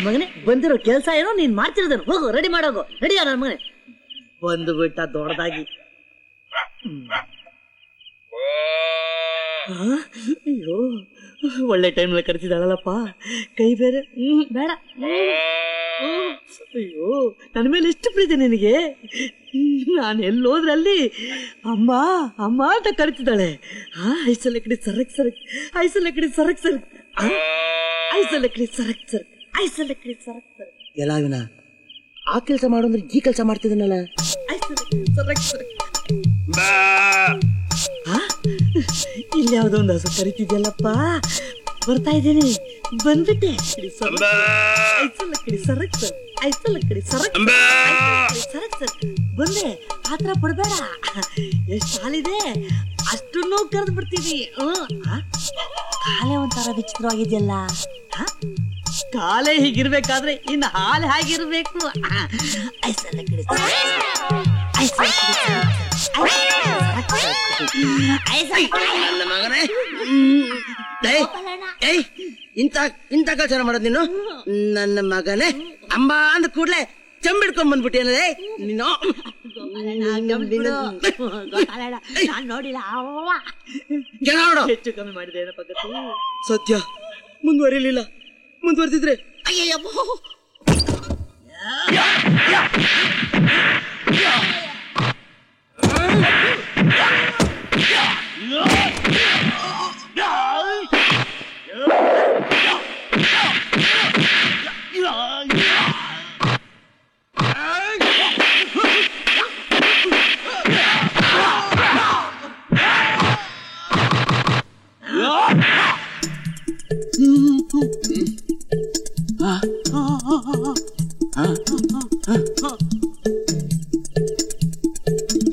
ಮಗನೇ ಬಂದಿರೋ ಕೆಲ್ಸ ಏನೋ ನೀನ್ ಮಾಡ್ತಿರೋದೇನು? ಹೋಗು, ರೆಡಿ ಮಾಡೋಗು. ರೆಡಿಯಾ ನನ್ನ ಮಗನೇ? ಬಂದು ಬಿಟ್ಟ ದೊಡ್ಡದಾಗಿ. ಅಯ್ಯೋ ಒಳ್ಳೆ ಟೈಮ್ನಲ್ಲಿ ಕರೆಸಿದಾಳಲ್ಲಪ್ಪ. ಕೈ ಬೇರೆ ಬೇಡ. ಅಯ್ಯೋ ನನ್ನ ಮೇಲೆ ಎಷ್ಟು ಪ್ರೀತಿ ನಿನಗೆ. ನಾನು ಎಲ್ಲೋದ್ರೆ ಅಲ್ಲಿ ಅಮ್ಮ ಅಮ್ಮ ಅಂತ ಕರಿತಿದ್ದಾಳೆ. ಐಸಲಕ್ಕಡಿ ಸರಕ್ ಸರಕ್, ಐಸಲಕ್ಕಡಿ ಸರಕ್ ಸರಕ್, ಐಸಲಕ್ಕಡಿ ಸರಕ್ ಸರಕ್, ಐಸಲಕ್ಕಡಿ ಸರಕ್ ಸರಕ್. ಎಲ್ಲಾವಿನ ಆ ಕೆಲಸ ಮಾಡೋಂದ್ರೆ ಈ ಕೆಲಸ ಮಾಡ್ತಿದ್ದಾನಲ್ಲ. ಸರಕ್ ಸರಕ್. ಇಲ್ಲಿ ಯಾವ್ದೋ ಒಂದು ಹಸು ಕರಿತಿದ್ಯಲ್ಲಪ್ಪ. ಬರ್ತಾ ಇದ್ದೀನಿ, ಬಂದ್ಬಿಟ್ಟೆ. ಐಸಲಕ್ಕಡಿ ಸರಕ್ ಸರಕ್, ಐಸಲಕ್ಕಡಿ ಸರಕ್ ಸರಕ್ ಸರಕ್. ಬಂದೆ, ಆತರ ಪಡ್ಬೇಡ. ಎಷ್ಟು ಹಾಲಿದೆ ಅಷ್ಟನ್ನು ಕರೆದು ಬಿಡ್ತೀನಿ. ಕಾಲೇ ಒಂಥರ ವಿಚಿತ್ರವಾಗಿದೆಯಲ್ಲ. ಕಾಲೇ ಹೀಗಿರ್ಬೇಕಾದ್ರೆ ಇನ್ನು ಹಾಲು ಹಾಗಿರ್ಬೇಕು. ಐಸಲಕ್ಕಡಿ ನನ್ನ ಮಗನೇ, ಇಂಥ ಕೆಲಸ ಮಾಡೋದು ನೀನು? ನನ್ನ ಮಗನೇ, ಅಂಬ ಅಂದ ಕೂಡ್ಲೆ ಚಂಬಿಡ್ಕೊಂಡ್ ಬಂದ್ಬಿಟ್ಟೇನದೇ ನೀನು. ನೋಡಿಲ್ಲ ಹೆಚ್ಚು ಕಮ್ಮಿ ಮಾಡಿದೆ ಪದ್ಧತಿ. ಸತ್ಯ ಮುಂದುವರಿಲಿಲ್ಲ. ಮುಂದುವರೆದಿದ್ರೆ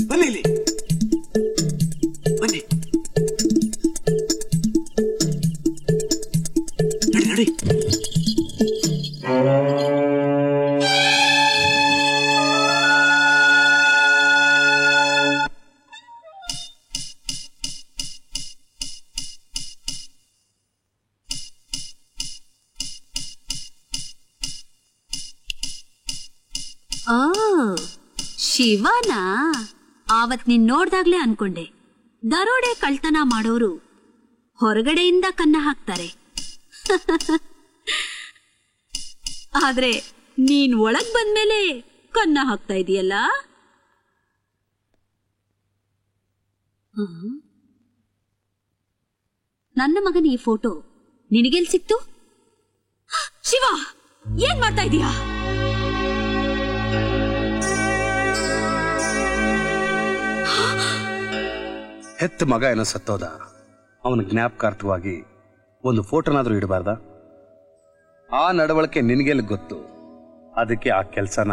ಬನ್ನಿ ಇಲ್ಲಿ, ಬನ್ನಿ, ನಡಿ ನಡಿ. ಶಿವನಾ? ಆವತ್ ನೀನ್ ನೋಡ್ದಾಗ್ಲೇ ಅನ್ಕೊಂಡೆ ದರೋಡೆ ಕಳ್ತನ ಮಾಡೋರು ಹೊರಗಡೆಯಿಂದ ಕನ್ನ ಹಾಕ್ತಾರೆ. ಆದ್ರೆ ನೀನ್ ಒಳಗ್ ಬಂದ್ಮೇಲೆ ಕನ್ನ ಹಾಕ್ತಾ ಇದೀಯಲ್ಲ. ನನ್ನ ಮಗನ ಈ ಫೋಟೋ ನಿನಗೆಲ್ ಸಿಕ್ತು? ಶಿವ, ಏನ್ ಮಾಡ್ತಾ ಇದೀಯಾ? ಹೆತ್ತ ಮಗ ಏನೋ ಸತ್ತೋದ, ಅವನ ಜ್ಞಾಪಕಾರ್ಥವಾಗಿ ಒಂದು ಫೋಟೋನಾದ್ರೂ ಇಡಬಾರ್ದ? ಆ ನಡವಳಿಕೆ ನಿನಗೆಲ್ಲ ಗೊತ್ತು. ಅದಕ್ಕೆ ಆ ಕೆಲಸನ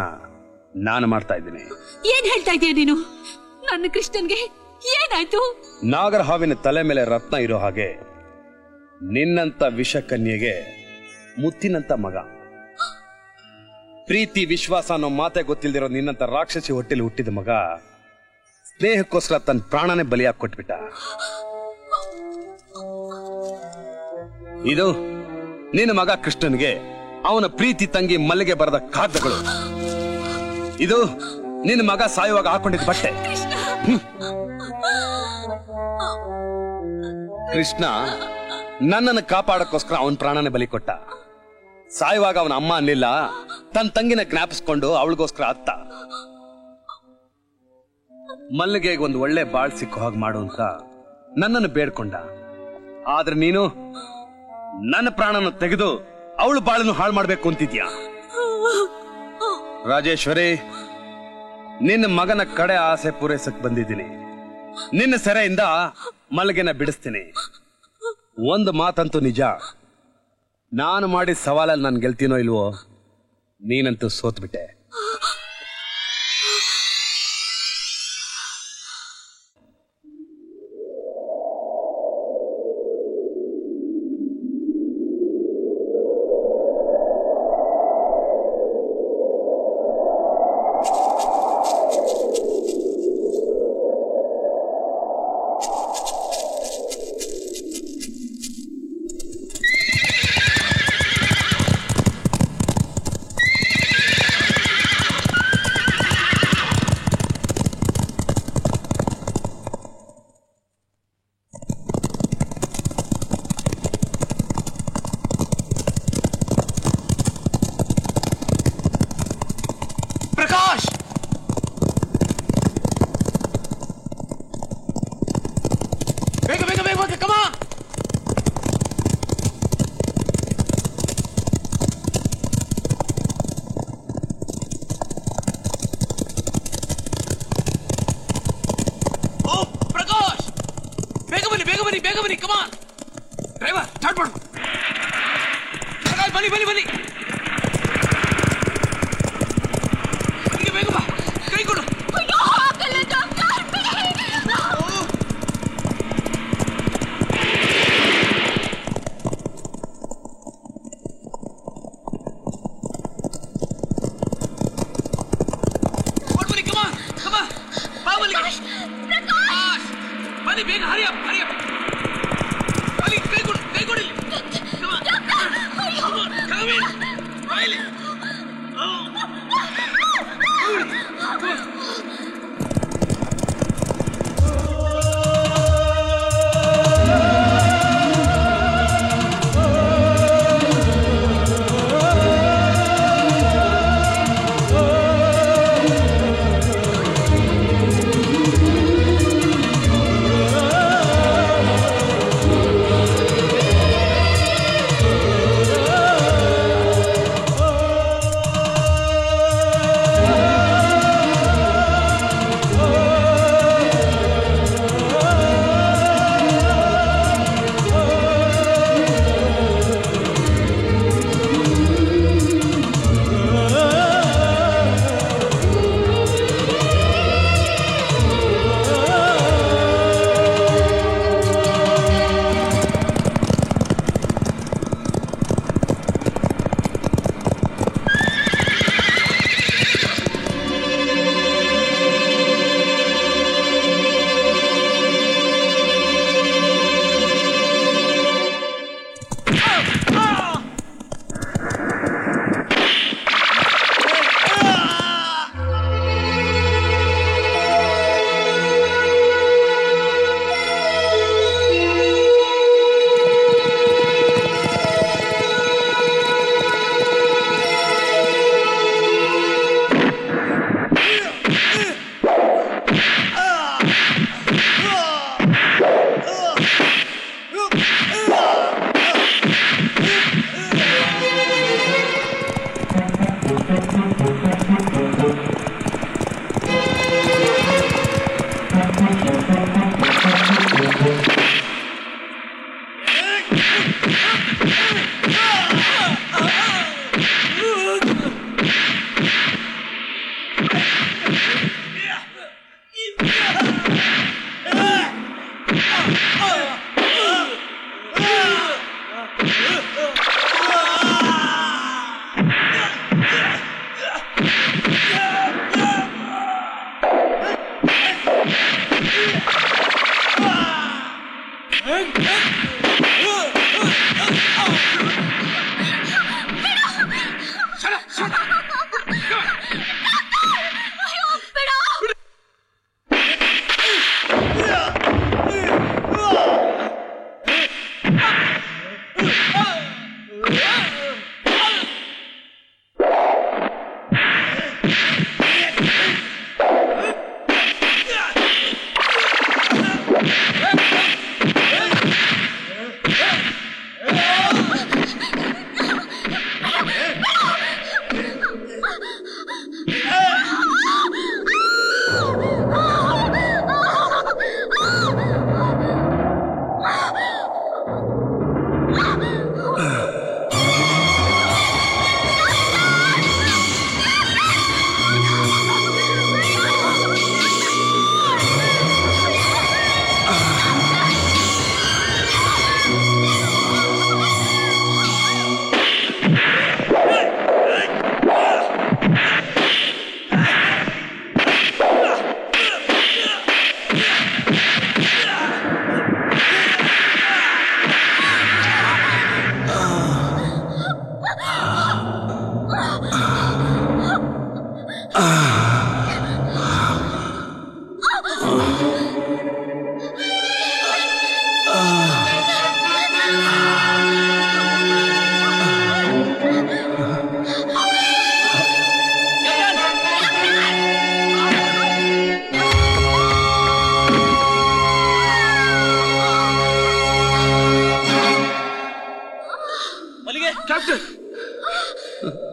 ನಾನು ಮಾಡ್ತಾ ಇದ್ದೀನಿ. ಏನ್ ಹೇಳ್ತಾ ಇದೀಯ ನೀನು? ನನ್ನ ಕೃಷ್ಣನ್ಗೆ ಏನಾಯ್ತು? ನಾಗರ ಹಾವಿನ ತಲೆ ಮೇಲೆ ರತ್ನ ಇರೋ ಹಾಗೆ ನಿನ್ನಂತ ವಿಷಕನ್ಯೆಗೆ ಮುತ್ತಿನಂತ ಮಗ. ಪ್ರೀತಿ ವಿಶ್ವಾಸ ಅನ್ನೋ ಮಾತೆ ಗೊತ್ತಿಲ್ದಿರೋ ನಿನ್ನಂತ ರಾಕ್ಷಸಿ ಹೊಟ್ಟೆಲಿ ಹುಟ್ಟಿದ ಮಗ ಸ್ನೇಹಕ್ಕೋಸ್ಕರ ತನ್ನ ಪ್ರಾಣನೇ ಬಲಿಯಾಗಿ ಕೊಟ್ಬಿಟ್ಟ. ಇದು ನಿನ್ನ ಮಗ ಕೃಷ್ಣನ್ಗೆ ಅವನ ಪ್ರೀತಿ ತಂಗಿ ಮಲ್ಲಿಗೆ ಬರೆದ ಕಾಗದಗಳು. ಇದು ನಿನ್ನ ಮಗ ಸಾಯುವಾಗ ಹಾಕೊಂಡಿದ್ದ ಬಟ್ಟೆ. ಕೃಷ್ಣ ನನ್ನನ್ನು ಕಾಪಾಡಕ್ಕೋಸ್ಕರ ಅವನ ಪ್ರಾಣನೇ ಬಲಿ ಕೊಟ್ಟ. ಸಾಯುವಾಗ ಅವನ ಅಮ್ಮ ಅನ್ನಿಲ್ಲ, ತನ್ನ ತಂಗಿನ ಜ್ಞಾಪಿಸ್ಕೊಂಡು ಅವಳಿಗೋಸ್ಕರ ಅತ್ತ. ಮಲ್ಲಿಗೆಗೆ ಒಂದು ಒಳ್ಳೆ ಬಾಳ್ ಸಿಕ್ಕೋ ಹಾಗೆ ಮಾಡು ಅಂತ ನನ್ನನ್ನು ಬೇಡ್ಕೊಂಡ. ಆದ್ರೆ ನೀನು ನನ್ನ ಪ್ರಾಣನ ತೆಗೆದು ಅವಳು ಬಾಳನ್ನು ಹಾಳು ಮಾಡ್ಬೇಕು ಅಂತಿದ್ಯಾ. ರಾಜೇಶ್ವರಿ, ನಿನ್ನ ಮಗನ ಕಡೆ ಆಸೆ ಪೂರೈಸಕ್ ಬಂದಿದ್ದೀನಿ. ನಿನ್ನ ಸೆರೆಯಿಂದ ಮಲ್ಲಿಗೆನ ಬಿಡಿಸ್ತೀನಿ. ಒಂದು ಮಾತಂತೂ ನಿಜ, ನಾನು ಮಾಡಿದ ಸವಾಲಲ್ಲಿ ನಾನು ಗೆಲ್ತೀನೋ ಇಲ್ವೋ, ನೀನಂತೂ ಸೋತ್ಬಿಟ್ಟೆ.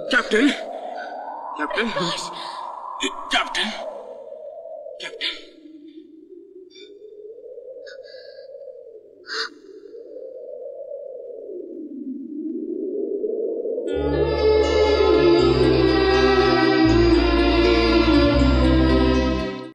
Captain! Captain! Captain! Captain!